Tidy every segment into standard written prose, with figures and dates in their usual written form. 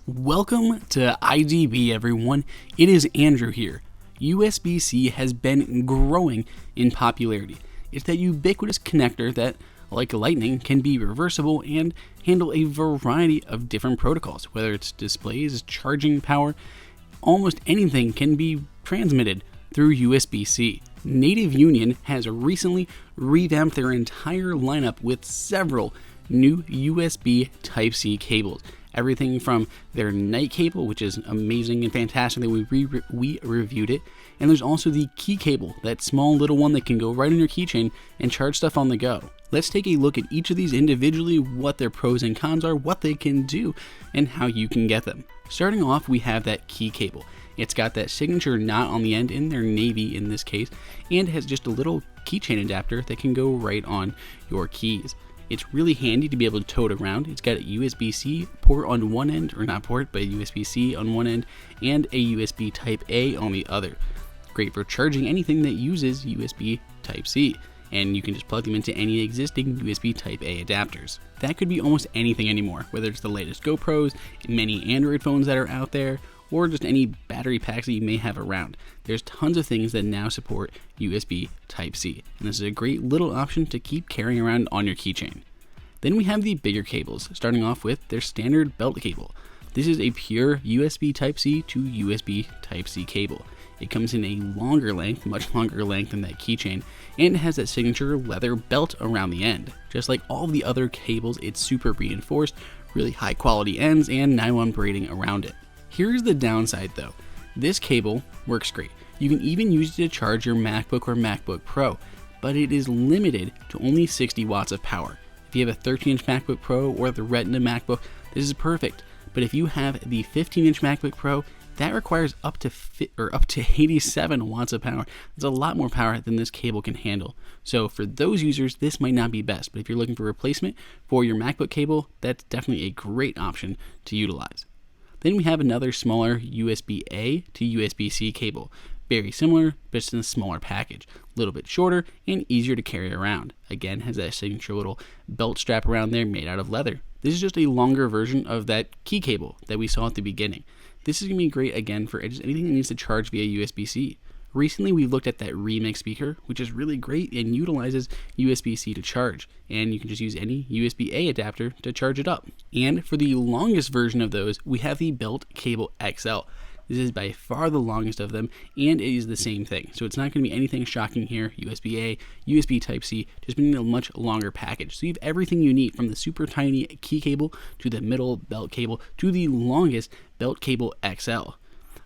Welcome to IDB, everyone. It is Andrew here. USBC has been growing in popularity. It's that ubiquitous connector that, like Lightning, can be reversible and handle a variety of different protocols, whether it's displays, charging power, almost anything can be transmitted through USB-C. Native Union has recently revamped their entire lineup with several new USB Type-C cables. Everything from their night cable, which is amazing and fantastic that we reviewed it, and there's also the key cable, that small little one that can go right in your keychain and charge stuff on the go. Let's take a look at each of these individually, what their pros and cons are, what they can do, and how you can get them. Starting off, we have that key cable. It's got that signature knot on the end, in their navy in this case, and has just a little keychain adapter that can go right on your keys. It's really handy to be able to tote around. It's got a USB-C port on one end, or not port, but USB-C on one end, and a USB Type-A on the other. Great for charging anything that uses USB Type-C, and you can just plug them into any existing USB Type-A adapters. That could be almost anything anymore, whether it's the latest GoPros, many Android phones that are out there, or just any battery packs that you may have around. There's tons of things that now support USB Type-C, and this is a great little option to keep carrying around on your keychain. Then we have the bigger cables, starting off with their standard belt cable. This is a pure USB Type-C to USB Type-C cable. It comes in a longer length, much longer length than that keychain, and it has that signature leather belt around the end. Just like all of the other cables, it's super reinforced, really high quality ends, and nylon braiding around it. Here's the downside though. This cable works great. You can even use it to charge your MacBook or MacBook Pro, but it is limited to only 60 watts of power. If you have a 13-inch MacBook Pro or the Retina MacBook, this is perfect. But if you have the 15-inch MacBook Pro, that requires up to 87 watts of power. That's a lot more power than this cable can handle. So for those users, this might not be best. But if you're looking for a replacement for your MacBook cable, that's definitely a great option to utilize. Then we have another smaller USB-A to USB-C cable. Very similar, but it's in a smaller package. A little bit shorter and easier to carry around. Again, has that signature little belt strap around there made out of leather. This is just a longer version of that key cable that we saw at the beginning. This is going to be great again for just anything that needs to charge via USB-C. Recently, we looked at that Remix speaker, which is really great and utilizes USB-C to charge, and you can just use any USB-A adapter to charge it up. And for the longest version of those, we have the Belt Cable XL. This is by far the longest of them, and it is the same thing. So it's not going to be anything shocking here. USB-A, USB Type-C, just being a much longer package. So you have everything you need, from the super tiny key cable to the middle belt cable to the longest Belt Cable XL.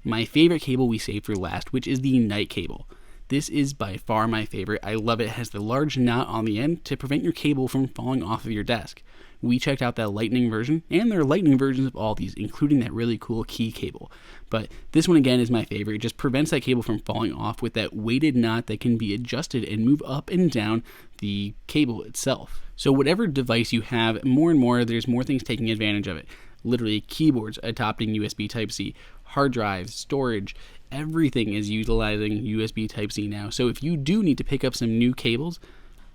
My favorite cable we saved for last, which is the night cable. This is by far my favorite. I love it. It has the large knot on the end to prevent your cable from falling off of your desk. We checked out that Lightning version, and there are Lightning versions of all these, including that really cool key cable. But this one again is my favorite. It just prevents that cable from falling off with that weighted knot that can be adjusted and move up and down the cable itself. So whatever device you have, more and more, there's more things taking advantage of it. Literally keyboards adopting USB Type-C, hard drives, storage, everything is utilizing USB Type-C now. So if you do need to pick up some new cables,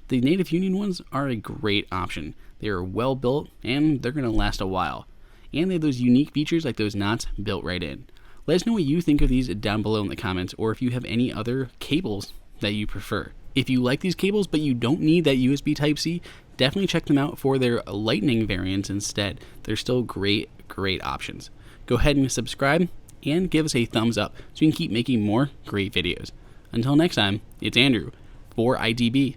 the Native Union ones are a great option. They are well built and they're going to last a while. And they have those unique features like those knots built right in. Let us know what you think of these down below in the comments, or if you have any other cables that you prefer. If you like these cables but you don't need that USB Type-C, definitely check them out for their Lightning variants instead. They're still great options. Go ahead and subscribe and give us a thumbs up so we can keep making more great videos. Until next time, it's Andrew for IDB.